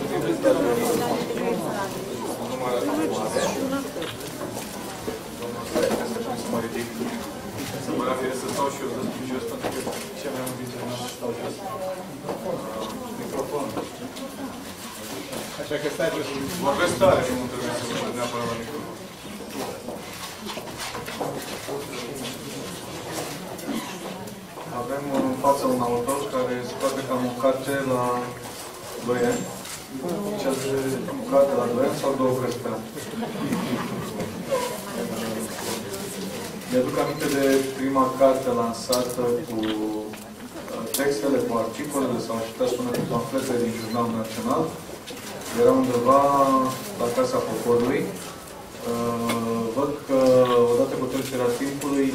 Să mă rafie să stau și eu jos, pentru că cel mai mult dintre noi stau jos. Microfon. Așa că stai jos. Vorbesc tare și nu trebuie să mă neapărat la microfon. Avem în față un autor care scoate cam o carte la 2 ani. Și azi o carte la 2 ani sau 2 cărți pe an. Mi-aduc aminte de prima carte lansată cu textele, cu articolele, sau aș putea spune cu pamfletele din Jurnalul Național. Era undeva la Casa Poporului. Văd că, odată cu trecerea timpului,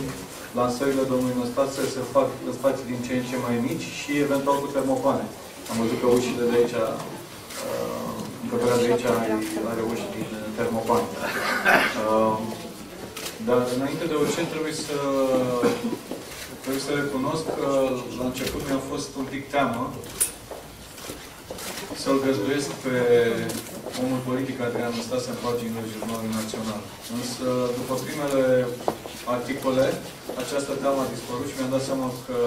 lansările domnului Năstase se fac în spații din ce în ce mai mici și eventual cu termopane. Am văzut că ușile de aici, încăperea de aici are uși din termopane. Dar înainte de orice trebuie să recunosc că la început mi-a fost un pic teamă să-l găzduiesc pe omul politic Adrian Năstase în paginile Jurnalului Național. Însă, după primele articole, această teamă a dispărut și mi-am dat seama că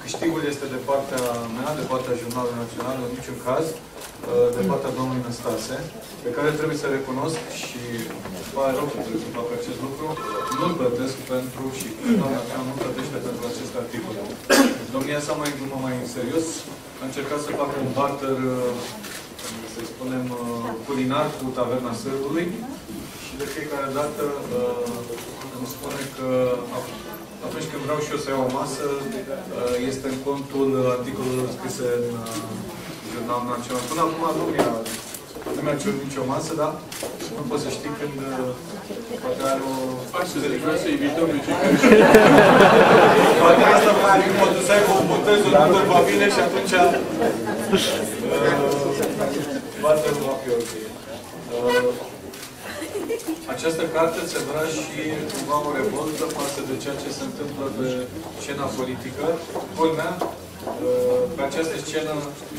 câștigul este de partea mea, de partea Jurnalului Național, în niciun caz, de partea domnului Năstase, pe care trebuie să recunosc și pare rău că trebuie să fac acest lucru, nu-l plătesc pentru și doamna mea nu plătește pentru aceste articole. Domnia sa mai glumă mai în serios, a încercat să facă un barter, să spunem, culinar cu Taverna Sârbului și de fiecare dată îmi spune că atunci când vreau și eu să iau o masă, este în contul articolelor scrise în Jurnalul Național. Până acum nu mi-a cerut nicio masă, dar nu pot să știi când poate are o... Faci să vreau să evităm pe cei care... Poate asta poate să aibă o boteză, nu va bine și atunci... Barter nu va fi ok. Această carte se vrea și cumva o revoltă față de ceea ce se întâmplă pe scena politică. Culmea, pe această scenă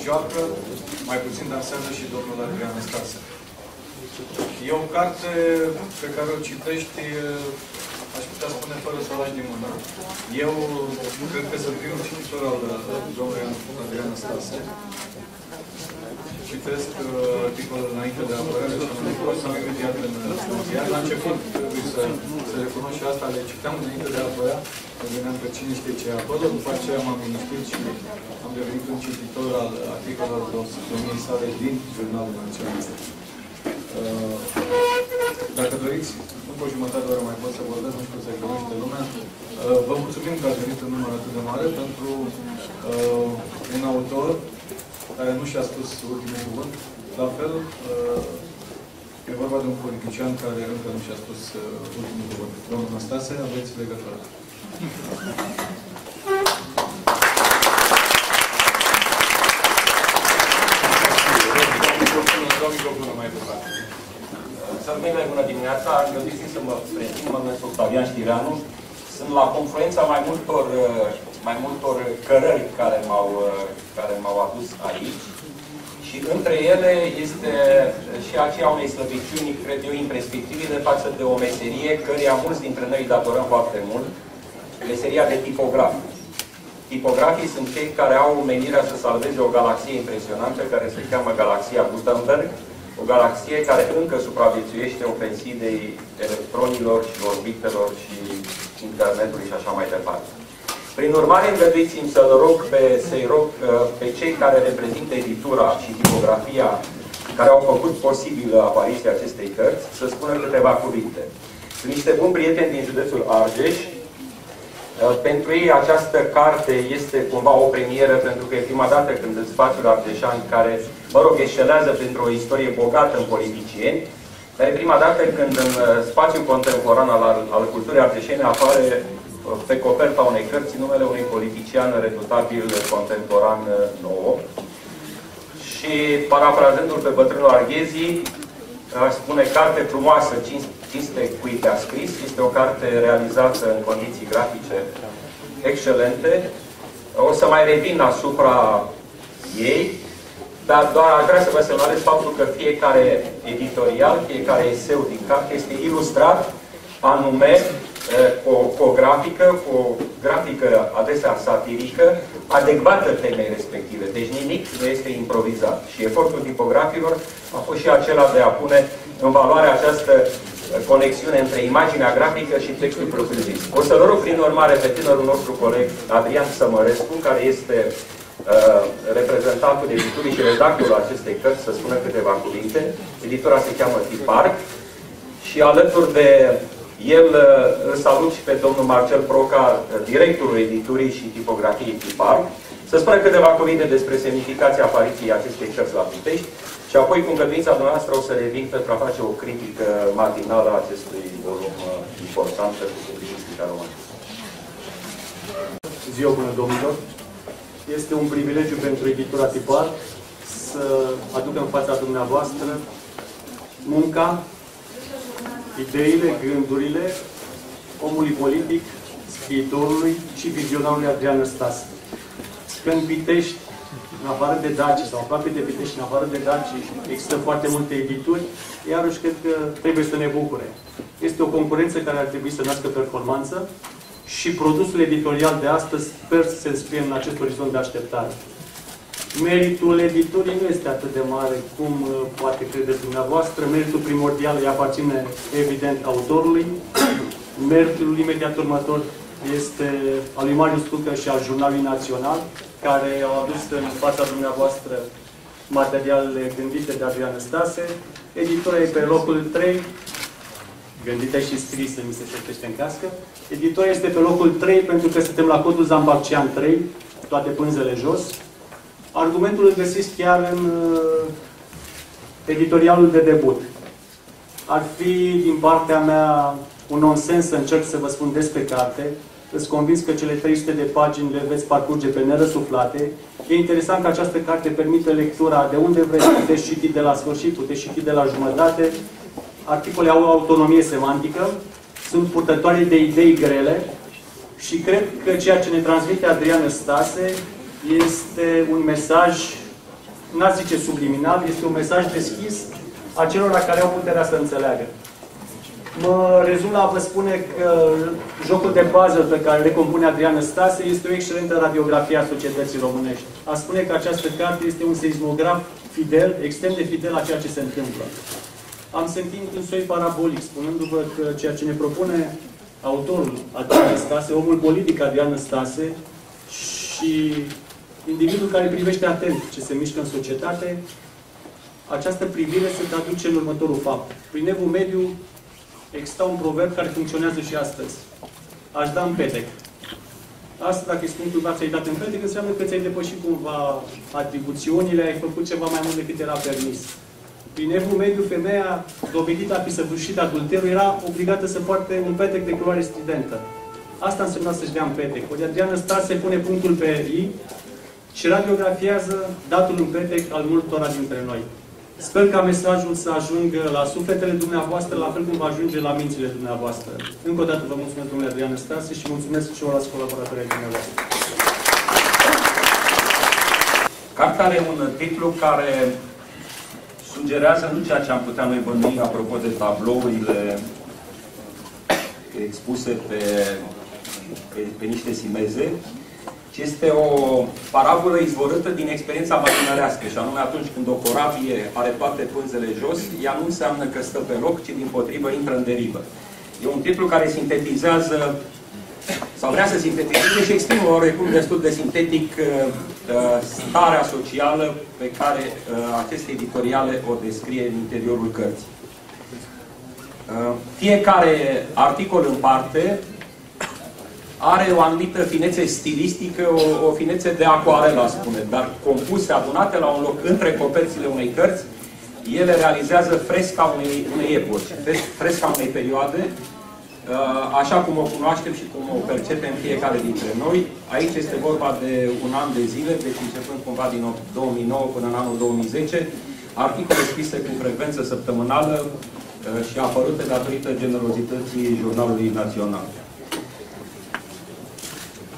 joacă, mai puțin de înseamnă și domnul Adrian Năstase. E o carte pe care o citești, aș putea spune, fără să o lași din mână. Eu cred că sunt primul cititor al domnului Adrian Năstase. Citesc articolul înainte de apărare și am sau imediat în ziar. La început, trebuie să recunosc și asta, le citeam înainte de apărea, când veneam că cine știe ce e acolo, după aceea m-am liniștit și am devenit un cititor al articolelor domniei sale din Jurnalul Național. Dacă doriți, după o jumătate de oră mai pot să vorbesc, nu știu să găsește lumea. Vă mulțumim că ați venit în număr atât de mare pentru un autor care nu și-a spus ultimul cuvânt. La fel, e vorba de un politician care încă nu și-a spus ultimul cuvânt. Domnul Năstase, aveți legătură. Salutare, bună dimineața! Aș dori să mă prezint, mă numesc Octavian Știreanu. Sunt la confluența mai multor cărări care m-au adus aici. Și între ele este și aceea unei slăbiciuni, cred eu, imprescriptibile față de o meserie căreia mulți dintre noi îi datorăm foarte mult, meseria de tipograf. Tipografii sunt cei care au menirea să salveze o galaxie impresionantă care se cheamă Galaxia Gutenberg, o galaxie care încă supraviețuiește ofensivei electronilor și orbitelor și internetului și așa mai departe. Prin urmare, îngăduiți-mi să-i rog pe cei care reprezintă editura și tipografia care au făcut posibilă apariția acestei cărți să spună câteva cuvinte. Sunt niște buni prieteni din județul Argeș. Pentru ei această carte este cumva o premieră, pentru că e prima dată când în spațiul argeșan, care, mă rog, eșelează printr-o istorie bogată în politicieni, dar e prima dată când în spațiul contemporan al culturii argeșene apare pe coperta unei cărți numele unui politician redutabil contemporan nou. Și parafrazându-l pe bătrânul Arghezi, aș spune carte frumoasă, cinste cui te-a scris. Este o carte realizată în condiții grafice excelente. O să mai revin asupra ei, dar doar aș vrea să vă semnalez faptul că fiecare editorial, fiecare eseu din carte este ilustrat anume cu o grafică, cu o grafică adesea satirică, adecvată temei respective. Deci nimic nu este improvizat. Și efortul tipografilor a fost și acela de a pune în valoare această conexiune între imaginea grafică și textul propriu-zis. O să-l rog prin urmare pe tânărul nostru coleg Adrian Sămărescu, care este reprezentantul editurii și redactorul acestei cărți, să spună câteva cuvinte. Editura se cheamă Tiparc și alături de el îl salut și pe domnul Marcel Proca, directorul editurii și tipografiei Tiparc, să spună câteva cuvinte despre semnificația apariției acestei cărți la Pitești și apoi, cu îngăduința dumneavoastră, o să revin pentru a face o critică matinală a acestui volum important pentru publicistica română. Ziua bună, domnilor! Este un privilegiu pentru editura Tiparc să aduc în fața dumneavoastră munca, ideile, gândurile omului politic, scriitorului și vizionarului Adrian Năstase. Când Pitești, în afară de Daci, sau aproape de Pitești, în afară de Daci, există foarte multe edituri, iarăși cred că trebuie să ne bucure. Este o concurență care ar trebui să nască performanță și produsul editorial de astăzi sper să se înscrie în acest orizont de așteptare. Meritul editurii nu este atât de mare cum poate credeți dumneavoastră. Meritul primordial îi aparține, evident, autorului. Meritul imediat următor este al lui Marius Tucă și al Jurnalului Național, care au adus în fața dumneavoastră materialele gândite de Adrian Năstase. Editura e pe locul 3, gândită și scrisă, mi se șoptește în cască. Editura este pe locul 3 pentru că suntem la codul Zambaccian 3, toate pânzele jos. Argumentul îl găsiți chiar în editorialul de debut. Ar fi, din partea mea, un nonsens să încerc să vă spun despre carte. Îți convins că cele 300 de pagini le veți parcurge pe nerăsuflate. E interesant că această carte permite lectura de unde vreți, puteți citi de la sfârșit, puteți citi de la jumătate. Articole au autonomie semantică, sunt purtătoare de idei grele și cred că ceea ce ne transmite Adrian Năstase este un mesaj, n-aș zice subliminal, este un mesaj deschis acelora care au puterea să înțeleagă. Mă rezum la a vă spune că jocul de puzzle pe care le compune Adrian Năstase este o excelentă radiografie a societății românești. A spune că această carte este un seismograf fidel, extrem de fidel la ceea ce se întâmplă. Am sentit un soi parabolic, spunându-vă că ceea ce ne propune autorul Adrian Năstase, omul politic Adrian Năstase și individul care privește atent ce se mișcă în societate, această privire se traduce în următorul fapt. Prin Evul Mediu există un proverb care funcționează și astăzi. Aș da în petec. Asta, dacă îi spun cuiva ți-ai dat în petec, înseamnă că ți-ai depășit cumva atribuțiunile, ai făcut ceva mai mult decât era permis. Prin Evul Mediu, femeia dovedită a fi săvârșit adulterul era obligată să poarte un petec de culoare stridentă. Asta însemna să-și dea în petec. Ori Adrian Năstase pune punctul pe I și radiografiază datul în petec al multora dintre noi. Sper ca mesajul să ajungă la sufletele dumneavoastră, la fel cum va ajunge la mințile dumneavoastră. Încă o dată vă mulțumesc, domnule Adrian Năstase, și mulțumesc și celorlalți colaboratori dumneavoastră. Cartea are un titlu care sugerează nu ceea ce am putea noi bănui apropo de tablourile expuse pe niște simeze, ci este o parabolă izvorâtă din experiența marinărească, și anume atunci când o corabie are toate pânzele jos, ea nu înseamnă că stă pe loc, ci dimpotrivă intră în derivă. E un titlu care sintetizează, sau vrea să sintetizeze și exprimă oarecum destul de sintetic starea socială pe care aceste editoriale o descrie în interiorul cărții. Fiecare articol în parte are o anumită finețe stilistică, o finețe de acoarelă, spune, dar compuse, adunate la un loc între coperțile unei cărți, ele realizează fresca unei epoci, fresca unei perioade, așa cum o cunoaștem și cum o percepem fiecare dintre noi. Aici este vorba de un an de zile, deci începând cumva din 2009 până în anul 2010, articole scrise cu frecvență săptămânală și apărute datorită generozității Jurnalului Național.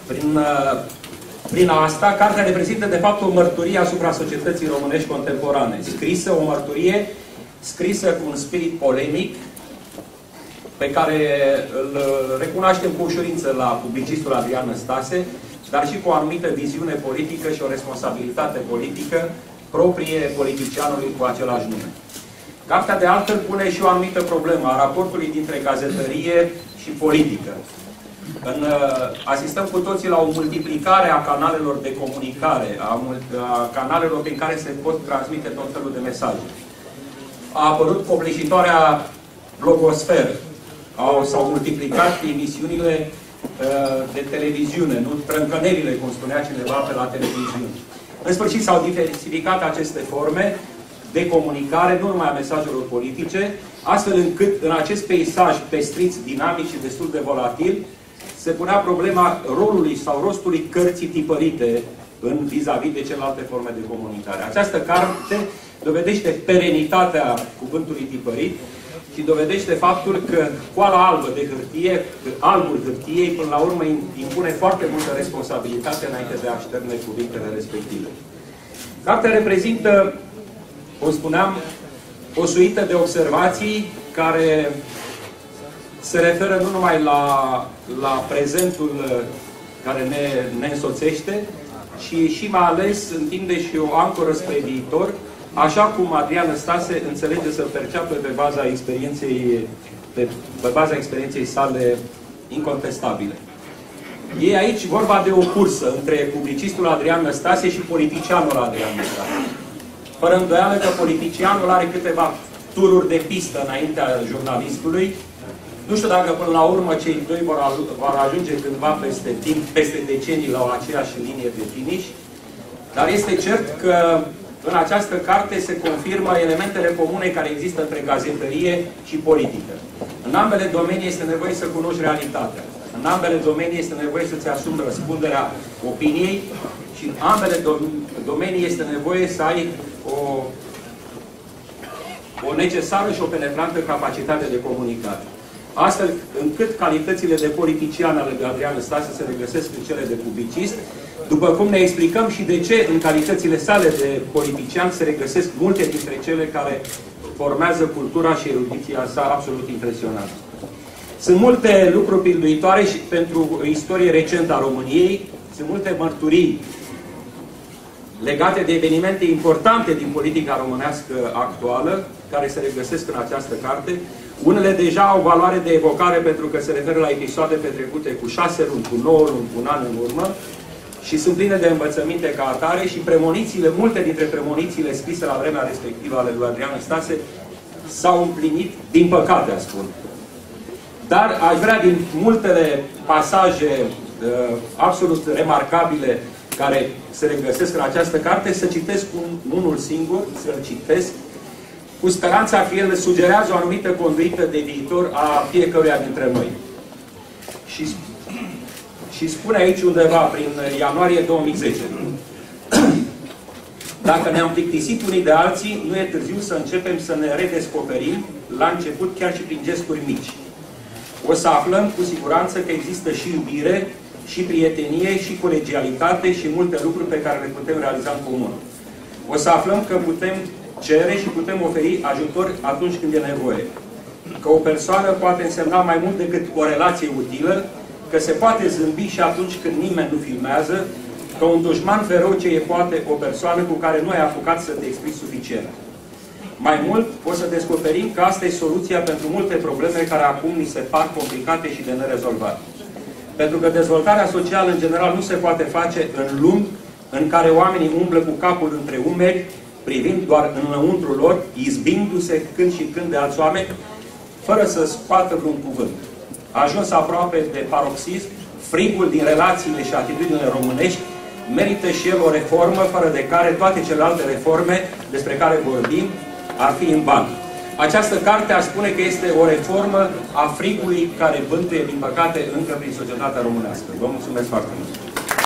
Prin Prin asta, cartea reprezintă de fapt o mărturie asupra societății românești contemporane. O mărturie scrisă cu un spirit polemic, pe care îl recunoaștem cu ușurință la publicistul Adrian Năstase, dar și cu o anumită viziune politică și o responsabilitate politică proprie politicianului cu același nume. Cartea de altfel pune și o anumită problemă a raportului dintre gazetărie și politică. Asistăm cu toții la o multiplicare a canalelor de comunicare, a canalelor prin care se pot transmite tot felul de mesaje. A apărut copleșitoarea blogosferă, s-au multiplicat emisiunile de televiziune, nu trâncănerile, cum spunea cineva pe la televiziune. În sfârșit s-au diversificat aceste forme de comunicare, nu numai a mesajelor politice, astfel încât în acest peisaj pestrit, dinamic și destul de volatil, se punea problema rolului sau rostului cărții tipărite în vis-a-vis de celelalte forme de comunicare. Această carte dovedește perenitatea cuvântului tipărit și dovedește faptul că coala albă de hârtie, albul hârtiei, până la urmă impune foarte multă responsabilitate înainte de a șterne cuvintele respective. Cartea reprezintă, cum spuneam, o suită de observații care se referă nu numai la prezentul care ne însoțește, ci și mai ales întinde și o ancoră spre viitor, așa cum Adrian Năstase înțelege să perceapă pe baza experienței sale incontestabile. E aici vorba de o cursă între publicistul Adrian Năstase și politicianul Adrian Năstase. Fără îndoială că politicianul are câteva tururi de pistă înaintea jurnalistului. Nu știu dacă până la urmă cei doi vor ajunge cândva peste timp, peste decenii, la o aceeași linie de finish, dar este cert că în această carte se confirmă elementele comune care există între gazetărie și politică. În ambele domenii este nevoie să cunoști realitatea. În ambele domenii este nevoie să-ți asumi răspunderea opiniei și în ambele domenii este nevoie să ai o necesară și o penetrantă capacitate de comunicare. Astfel încât calitățile de politician ale lui Adrian Năstase se regăsesc în cele de publicist, după cum ne explicăm și de ce în calitățile sale de politician se regăsesc multe dintre cele care formează cultura și erudiția sa absolut impresionantă. Sunt multe lucruri pilduitoare și pentru o istorie recentă a României, sunt multe mărturii legate de evenimente importante din politica românească actuală, care se regăsesc în această carte. Unele deja au valoare de evocare pentru că se referă la episoade petrecute cu 6 luni, cu 9 luni, cu un an în urmă și sunt pline de învățăminte ca atare și premonițiile, multe dintre premonițiile scrise la vremea respectivă ale lui Adrian Năstase s-au împlinit, din păcate, spun. Dar aș vrea din multele pasaje absolut remarcabile care se regăsesc în această carte să citesc unul singur, să-l citesc, cu speranța că el sugerează o anumită conduită de viitor a fiecăruia dintre noi. Și spune aici undeva, prin ianuarie 2010, dacă ne-am plictisit unii de alții, nu e târziu să începem să ne redescoperim, la început chiar și prin gesturi mici. O să aflăm cu siguranță că există și iubire, și prietenie, și colegialitate și multe lucruri pe care le putem realiza în comun. O să aflăm că putem cere și putem oferi ajutor atunci când e nevoie. Că o persoană poate însemna mai mult decât o relație utilă, că se poate zâmbi și atunci când nimeni nu filmează, că un dușman feroce e poate o persoană cu care nu ai apucat să te explici suficient. Mai mult, o să descoperim că asta e soluția pentru multe probleme care acum ni se par complicate și de nerezolvat. Pentru că dezvoltarea socială în general nu se poate face în lumi în care oamenii umblă cu capul între umeri, privind doar înăuntru lor, izbindu-se când și când de alți oameni, fără să scoată vreun cuvânt. A ajuns aproape de paroxism, frigul din relațiile și atitudinile românești merită și el o reformă, fără de care toate celelalte reforme despre care vorbim ar fi în ban. Această carte aș spune că este o reformă a frigului care bântuie, din păcate, încă prin societatea românească. Vă mulțumesc foarte mult!